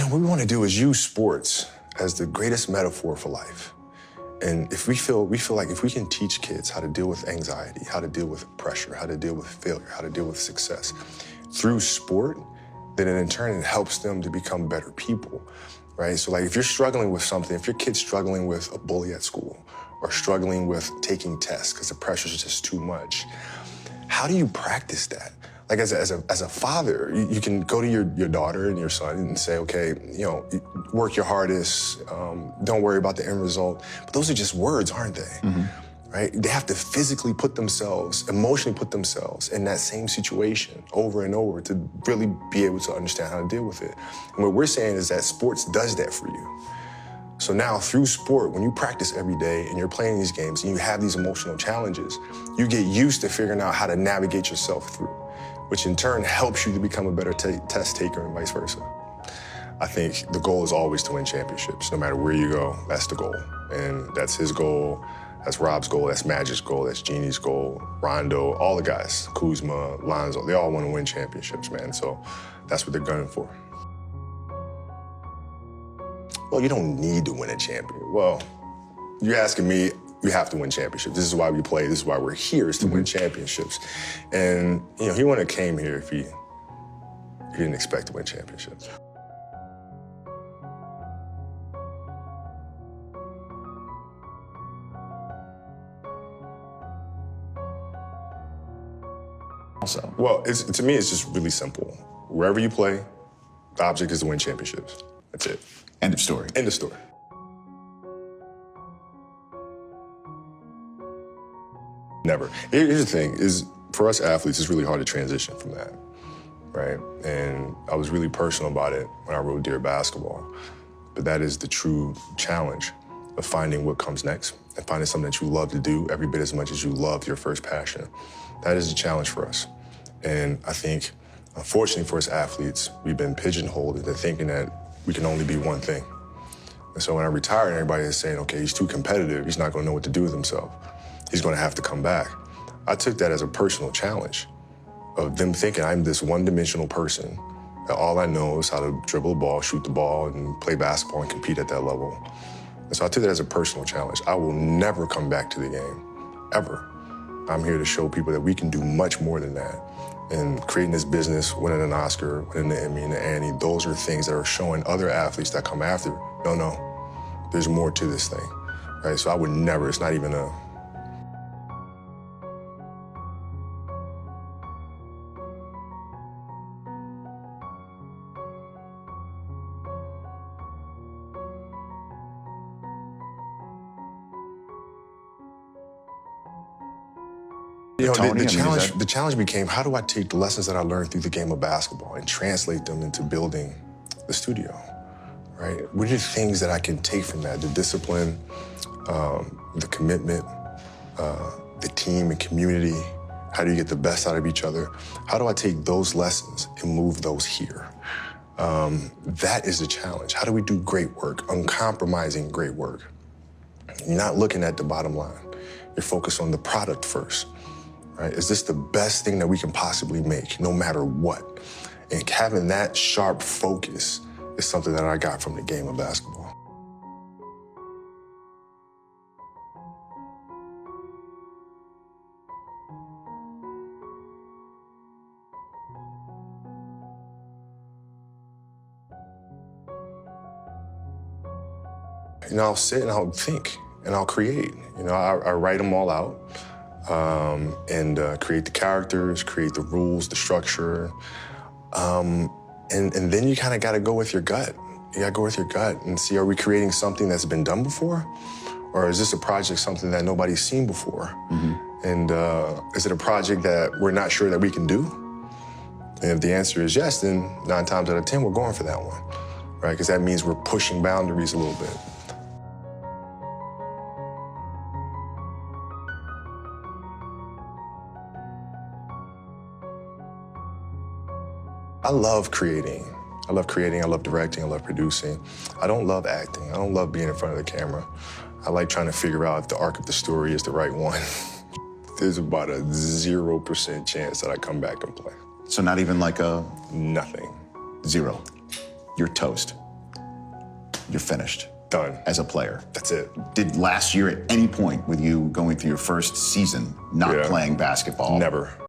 what we want to do is use sports as the greatest metaphor for life. And if we feel like if we can teach kids how to deal with anxiety, how to deal with pressure, how to deal with failure, how to deal with success through sport, then in turn it helps them to become better people, right? So like if you're struggling with something, if your kid's struggling with a bully at school or struggling with taking tests because the pressure is just too much, how do you practice that? Like as a father, you can go to your daughter and your son and say, okay, work your hardest, don't worry about the end result. But those are just words, aren't they? Mm-hmm. Right? They have to physically put themselves, emotionally put themselves in that same situation over and over to really be able to understand how to deal with it. And what we're saying is that sports does that for you. So now through sport, when you practice every day and you're playing these games and you have these emotional challenges, you get used to figuring out how to navigate yourself through, which in turn helps you to become a better test taker and vice versa. I think the goal is always to win championships. No matter where you go, that's the goal. And that's his goal, that's Rob's goal, that's Magic's goal, that's Jeannie's goal, Rondo, all the guys, Kuzma, Lonzo, they all want to win championships, man. So that's what they're gunning for. Well, you don't need to win a champion. Well, you're asking me, you have to win championships. This is why we play, this is why we're here, is to win championships. And, he wouldn't have came here if he didn't expect to win championships. Also, well, to me, it's just really simple. Wherever you play, the object is to win championships. That's it. End of story. End of story. Never. Here's the thing, is for us athletes, it's really hard to transition from that, right? And I was really personal about it when I wrote Dear Basketball. But that is the true challenge of finding what comes next and finding something that you love to do every bit as much as you love your first passion. That is a challenge for us. And I think, unfortunately for us athletes, we've been pigeonholed into thinking that we can only be one thing. And so when I retired, everybody is saying, okay, he's too competitive, he's not gonna know what to do with himself. He's gonna have to come back. I took that as a personal challenge of them thinking I'm this one-dimensional person, that all I know is how to dribble the ball, shoot the ball, and play basketball and compete at that level. And so I took that as a personal challenge. I will never come back to the game, ever. I'm here to show people that we can do much more than that. And creating this business, winning an Oscar, winning the Emmy and the Annie, those are things that are showing other athletes that come after, no, there's more to this thing, right? So I would never, it's not even a, the challenge became, how do I take the lessons that I learned through the game of basketball and translate them into building the studio, right? What are the things that I can take from that? The discipline, the commitment, the team and community. How do you get the best out of each other? How do I take those lessons and move those here? That is the challenge. How do we do great work, uncompromising great work? You're not looking at the bottom line. You're focused on the product first. Right? Is this the best thing that we can possibly make, no matter what? And having that sharp focus is something that I got from the game of basketball. I'll sit and I'll think and I'll create. I write them all out. And create the characters, create the rules, the structure. And then you kind of got to go with your gut. You got to go with your gut and see, are we creating something that's been done before? Or is this a project something that nobody's seen before? Mm-hmm. And is it a project that we're not sure that we can do? And if the answer is yes, then 9 times out of 10, we're going for that one, right? Because that means we're pushing boundaries a little bit. I love creating. I love directing, I love producing. I don't love acting. I don't love being in front of the camera. I like trying to figure out if the arc of the story is the right one. There's about a 0% chance that I come back and play. So not even like a... Nothing. Zero? you're toast. You're finished. Done. As a player. That's it. Did last year at any point with you going through your first season not playing basketball? Never.